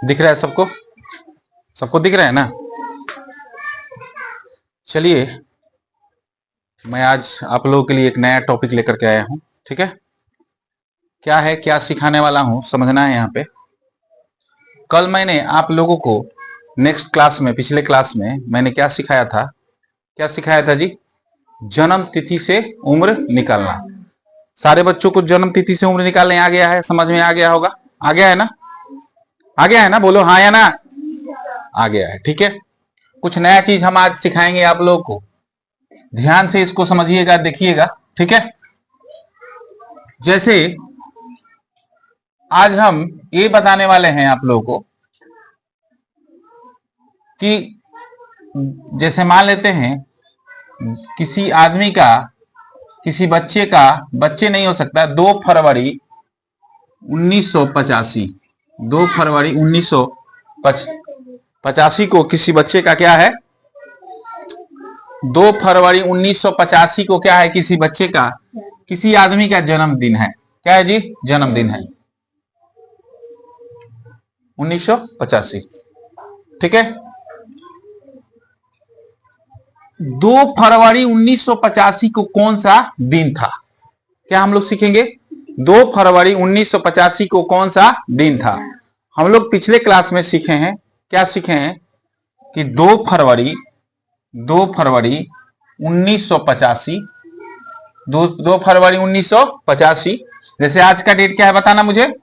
दिख रहा है सबको? सबको दिख रहा है ना? चलिए, मैं आज आप लोगों के लिए एक नया टॉपिक लेकर के आया हूं। ठीक है, क्या है, क्या सिखाने वाला हूं, समझना है यहाँ पे। कल मैंने आप लोगों को नेक्स्ट क्लास में, पिछले क्लास में मैंने क्या सिखाया था? क्या सिखाया था जी? जन्म तिथि से उम्र निकालना। सारे बच्चों को जन्म तिथि से उम्र निकालने आ गया है? समझ में आ गया होगा? आ गया है ना? आ गया है ना? बोलो हाँ या ना। आ गया है। ठीक है, कुछ नया चीज हम आज सिखाएंगे आप लोगों को। ध्यान से इसको समझिएगा, देखिएगा। ठीक है, जैसे आज हम ये बताने वाले हैं आप लोगों को कि जैसे मान लेते हैं किसी आदमी का, किसी बच्चे का, बच्चे नहीं हो सकता, 2 फरवरी 1985, 2 फरवरी 1985 को किसी बच्चे का क्या है? 2 फरवरी 1985 को क्या है? किसी बच्चे का, किसी आदमी का जन्मदिन है। क्या है जी? जन्मदिन है 1985। ठीक है, 2 फरवरी 1985 को कौन सा दिन था? क्या हम लोग सीखेंगे? 2 फरवरी 1985 को कौन सा दिन था? हम लोग पिछले क्लास में सीखे हैं, क्या सीखे हैं कि 2 फरवरी 1985, 2 फरवरी 1985। जैसे आज का डेट क्या है बताना मुझे।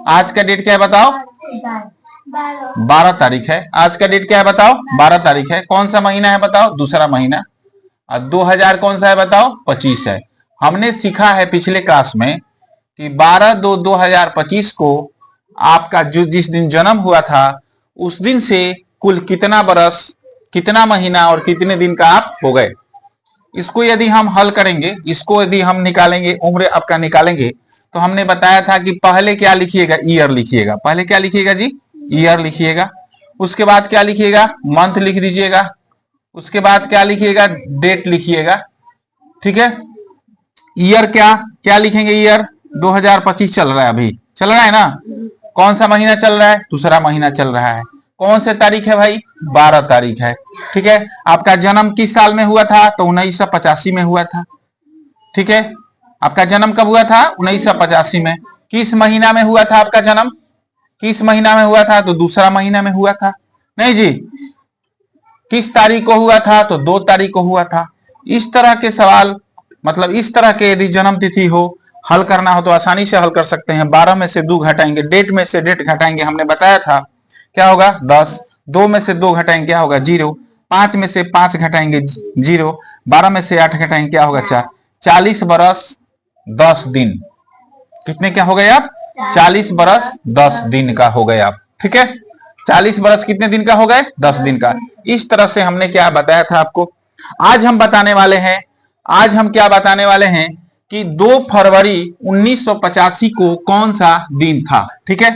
आज का डेट क्या है बताओ? 12 तारीख है। आज का डेट क्या है बताओ? 12 तारीख है। कौन सा महीना है बताओ? दूसरा महीना। और 2000 कौन सा है बताओ? 25 है। हमने सीखा है पिछले क्लास में कि 12/2/2025 को आपका जो जिस दिन जन्म हुआ था उस दिन से कुल कितना बरस, कितना महीना और कितने दिन का आप हो गए। इसको यदि हम हल करेंगे, इसको यदि हम निकालेंगे, उम्र आपका निकालेंगे, तो हमने बताया था कि पहले क्या लिखिएगा? ईयर लिखिएगा। पहले क्या लिखिएगा जी? ईयर लिखिएगा। उसके बाद क्या लिखिएगा? मंथ लिख दीजिएगा। उसके बाद क्या लिखिएगा? डेट लिखिएगा। ठीक है, ईयर क्या क्या लिखेंगे? ईयर 2025 चल रहा है, अभी चल रहा है ना? कौन सा महीना चल रहा है? दूसरा महीना चल रहा है। कौन से तारीख है भाई? 12 तारीख है। ठीक है, आपका जन्म किस साल में हुआ था? तो 1985 में हुआ था। ठीक है, आपका जन्म कब हुआ था? 1985 में। किस महीना में हुआ था आपका जन्म? किस महीना में हुआ था? तो दूसरा महीना में हुआ था। नहीं जी, किस तारीख को हुआ था? तो 2 तारीख को हुआ था। इस तरह के सवाल, मतलब इस तरह के यदि जन्म तिथि हो, हल करना हो तो आसानी से हल कर सकते हैं। 12 में से 2 घटाएंगे, डेट में से डेट घटाएंगे, हमने बताया था क्या होगा? 10। 2 में से 2 घटाएंगे क्या होगा? 0। 5 में से 5 घटाएंगे 0। 12 में से 8 घटाएंगे क्या होगा? 4। 40 बरस 10 दिन। कितने क्या हो गए आप? 40 बरस 10 दिन का हो गए आप। ठीक है, 40 बरस कितने दिन का हो गए? 10 दिन का। इस तरह से हमने क्या बताया था आपको। आज हम बताने वाले हैं, आज हम क्या बताने वाले हैं कि 2 फरवरी 1985 को कौन सा दिन था। ठीक है,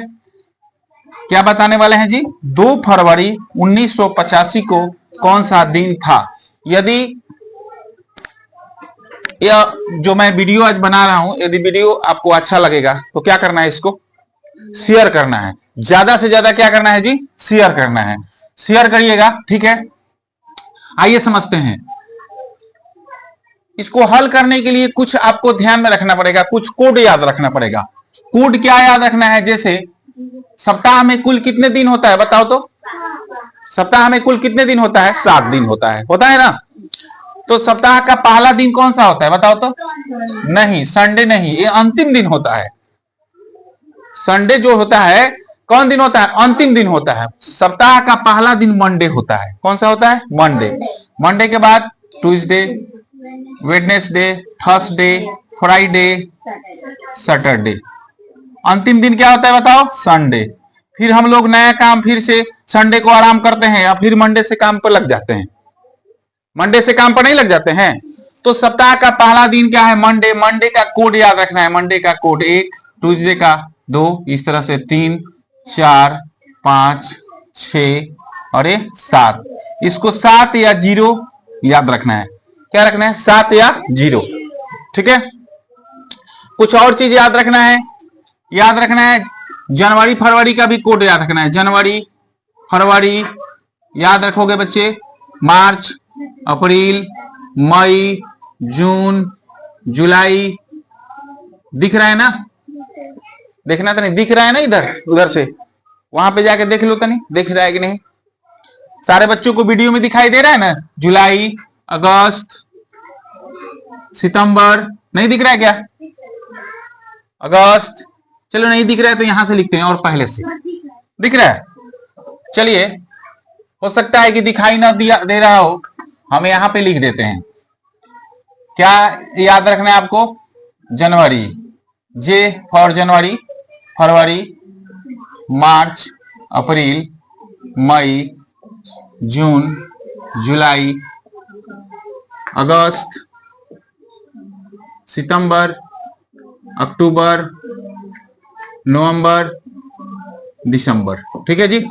क्या बताने वाले हैं जी? 2 फरवरी 1985 को कौन सा दिन था। यदि यह जो मैं वीडियो आज बना रहा हूं, यदि वीडियो आपको अच्छा लगेगा तो क्या करना है? इसको शेयर करना है। ज्यादा से ज्यादा क्या करना है जी? शेयर करना है। शेयर करिएगा। ठीक है, आइए समझते हैं। इसको हल करने के लिए कुछ आपको ध्यान में रखना पड़ेगा, कुछ कोड याद रखना पड़ेगा। कोड क्या याद रखना है? जैसे सप्ताह में कुल कितने दिन होता है बताओ तो? सप्ताह में कुल कितने दिन होता है? 7 दिन होता है ना? तो सप्ताह का पहला दिन कौन सा होता है बताओ तो? नहीं, संडे नहीं, ये अंतिम दिन होता है। संडे जो होता है कौन दिन होता है? अंतिम दिन होता है। सप्ताह का पहला दिन मंडे होता है। कौन सा होता है? मंडे। मंडे के बाद Tuesday, Wednesday, Thursday, Friday, Saturday. अंतिम दिन क्या होता है बताओ? संडे। फिर हम लोग नया काम, फिर से संडे को आराम करते हैं या फिर मंडे से काम पर लग जाते हैं। मंडे से काम पर नहीं लग जाते हैं। तो सप्ताह का पहला दिन क्या है? मंडे। मंडे का कोड याद रखना है। मंडे का कोड 1, ट्यूसडे का 2, इस तरह से 3, 4, 5, 6 और 7। इसको 7 या 0 याद रखना है। क्या रखना है? 7 या 0। ठीक है, कुछ और चीज याद रखना है। याद रखना है जनवरी फरवरी का भी कोड याद रखना है। जनवरी फरवरी याद रखोगे बच्चे, मार्च अप्रैल मई जून जुलाई। दिख रहा है ना, देखना तो नहीं दिख रहा है ना, इधर उधर से वहां पे जाके देख लो तो नहीं दिख रहा है कि नहीं। सारे बच्चों को वीडियो में दिखाई दे रहा है ना, जुलाई अगस्त सितंबर, नहीं दिख रहा है क्या? अगस्त, चलो नहीं दिख रहा है तो यहां से लिखते हैं और पहले से दिख रहा है। चलिए, हो सकता है कि दिखाई ना दे रहा हो, हम यहां पे लिख देते हैं। क्या याद रखना है आपको? जनवरी, जे फॉर जनवरी, फरवरी मार्च अप्रैल मई जून जुलाई अगस्त सितंबर अक्टूबर नवंबर दिसंबर। ठीक है जी।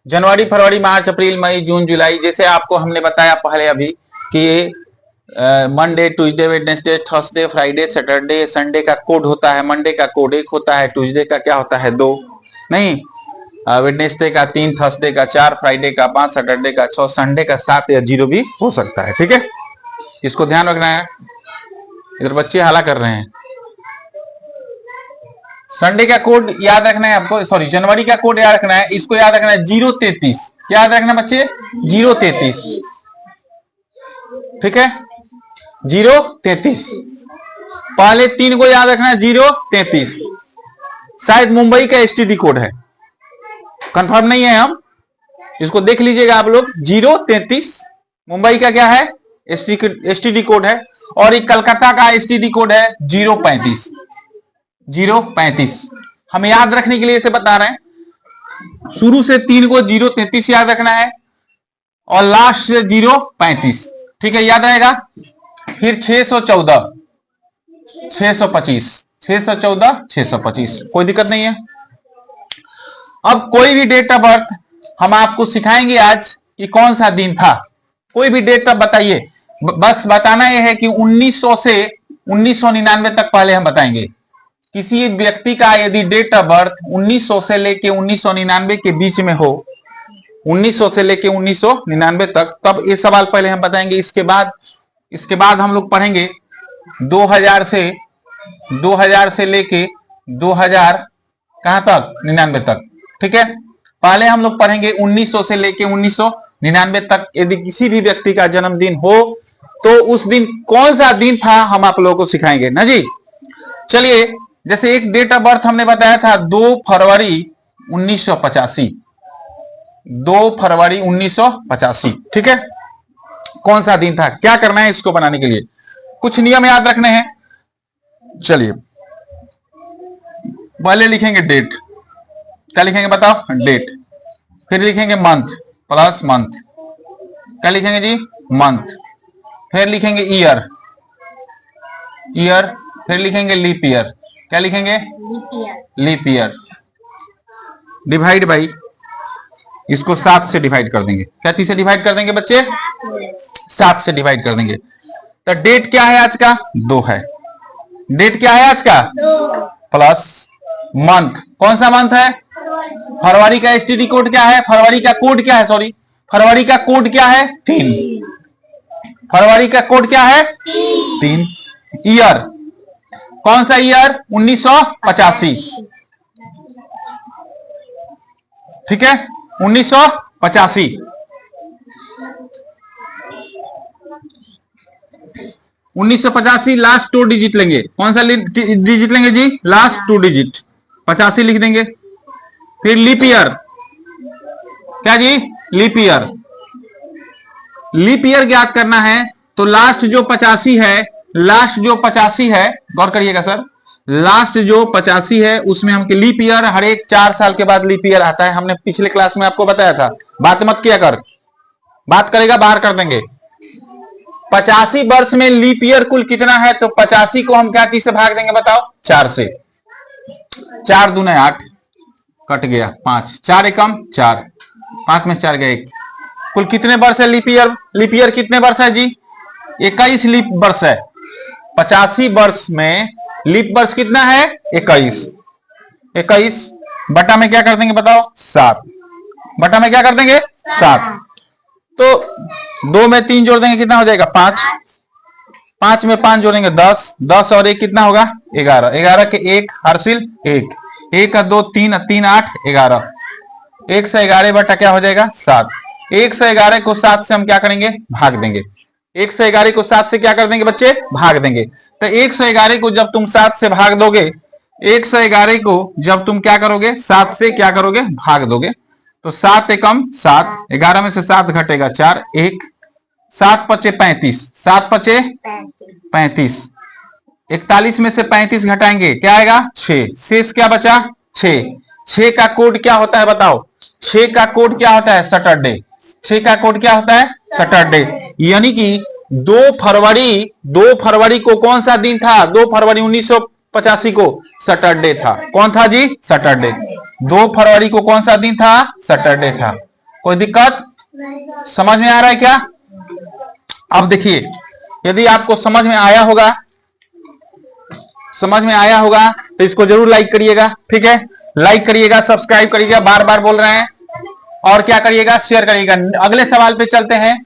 जनवरी फरवरी मार्च अप्रैल मई जून जुलाई, जैसे आपको हमने बताया पहले अभी कि Monday Tuesday Wednesday Thursday Friday Saturday Sunday का कोड होता है। मंडे का कोड 1 होता है, ट्यूसडे का क्या होता है 2, नहीं वेडनेसडे का 3, थर्सडे का 4, फ्राइडे का 5, सैटरडे का 6, संडे का 7 या 0 भी हो सकता है। ठीक है, इसको ध्यान रखना है। इधर बच्चे हाला कर रहे हैं। संडे का कोड याद रखना है आपको, सॉरी जनवरी का कोड याद रखना है, इसको याद रखना है 033। याद रखना बच्चे 033। ठीक है 033, पहले 3 को याद रखना है 033। शायद मुंबई का एसटीडी कोड है, कंफर्म नहीं है, हम इसको देख लीजिएगा आप लोग। 033 मुंबई का क्या है? एसटीडी कोड है। और एक कलकत्ता का एसटीडी कोड है 035। 035 हम याद रखने के लिए इसे बता रहे हैं। शुरू से 3 को 033 याद रखना है और लास्ट से 035। ठीक है, याद रहेगा। फिर 614 625 614 625, कोई दिक्कत नहीं है। अब कोई भी डेट ऑफ बर्थ हम आपको सिखाएंगे आज कि कौन सा दिन था। कोई भी डेट ऑफ बताइए, बस बताना यह है कि 1900 से 1999 तक पहले हम बताएंगे। किसी व्यक्ति का यदि डेट ऑफ बर्थ 1900 से लेके 1999 के बीच में हो, 1900 से लेके 1999 तक, तब ये सवाल पहले हम बताएंगे। इसके बाद हम लोग पढ़ेंगे 2000 से लेके 2000 कहां तक? 99 तक। ठीक है, पहले हम लोग पढ़ेंगे 1900 से लेके 1999 तक। यदि किसी भी व्यक्ति का जन्मदिन हो तो उस दिन कौन सा दिन था हम आप लोगों को सिखाएंगे ना जी। चलिए, जैसे एक डेट ऑफ बर्थ हमने बताया था 2 फरवरी 1985। 2 फरवरी 1985। ठीक है, कौन सा दिन था? क्या करना है इसको बनाने के लिए? कुछ नियम याद रखने हैं। चलिए, पहले लिखेंगे डेट। क्या लिखेंगे बताओ? डेट। फिर लिखेंगे मंथ प्लस मंथ। क्या लिखेंगे जी? मंथ। फिर लिखेंगे ईयर। फिर लिखेंगे लीप ईयर। क्या लिखेंगे? Leap year. डिवाइड बाई, इसको 7 से डिवाइड कर देंगे। क्या चीज से डिवाइड कर देंगे बच्चे? 7 से डिवाइड कर देंगे। तो डेट क्या है आज का? 2 है। डेट क्या है आज का? 2 प्लस मंथ। कौन सा मंथ है? फरवरी का एसटीडी कोड क्या है? फरवरी का कोड क्या है? सॉरी, फरवरी का कोड क्या है? 3। फरवरी का कोड क्या है? 3। ईयर, कौन सा ईयर? 1985। ठीक है, 1985। 1985 लास्ट 2 डिजिट लेंगे। कौन सा डिजिट लेंगे जी? Last 2 digit. 85 लिख देंगे। फिर लीप ईयर। क्या जी? Leap year. लीप ईयर याद करना है तो लास्ट जो 85 है, गौर करिएगा सर, लास्ट जो 85 है उसमें हम लीप ईयर हर एक 4 साल के बाद लीप ईयर आता है। हमने पिछले क्लास में आपको बताया था। बात मत किया कर, बात करेगा बाहर कर देंगे। 85 वर्ष में लीप ईयर कुल कितना है? तो 85 को हम क्या चीज से भाग देंगे बताओ? 4 से। 4 दूने 8, कट गया 5, 4 एकम 4, 5 में 4 गया 1। कुल कितने वर्ष है लीप ईयर? लीप ईयर कितने वर्ष है जी? 21 लीप वर्ष है। 85 वर्ष में लीप वर्ष कितना है? 21। 21 बटा में क्या कर देंगे बताओ? 7। बटा में क्या कर देंगे? 7। तो 2 में 3 जोड़ देंगे, कितना हो जाएगा? 5। 5 में 5 जोड़ेंगे 10। 10 और 1 कितना होगा? 11। 11 के 1 हर्षिल 1। 1 का 2 3, 3 8 11। 111 बटा क्या हो जाएगा? 7। 111 को 7 से हम क्या करेंगे? भाग देंगे। 111 को 7 से क्या कर देंगे बच्चे? भाग देंगे। तो 111 को जब तुम 7 से भाग दोगे, 111 को जब तुम क्या करोगे? 7 से क्या करोगे? भाग दोगे। तो 7 एकम 7, 11 में से 7 घटेगा 4, 1 7 पचे 35, 7 पचे 35, 41 में से 35 घटाएंगे क्या आएगा? 6। शेष क्या बचा? 6। 6 का कोड क्या होता है बताओ? 6 का कोड क्या होता है? सैटरडे। 6 का कोड क्या होता है? सैटरडे। यानी कि 2 फरवरी को कौन सा दिन था? 2 फरवरी 1985 को सैटरडे था। कौन था जी? सैटरडे। 2 फरवरी को कौन सा दिन था? सैटरडे था। कोई दिक्कत? समझ में आ रहा है क्या? अब देखिए, यदि आपको समझ में आया होगा तो इसको जरूर लाइक करिएगा। ठीक है, लाइक करिएगा, सब्सक्राइब करिएगा, बार बार बोल रहे हैं। और क्या करिएगा? शेयर करिएगा। अगले सवाल पे चलते हैं।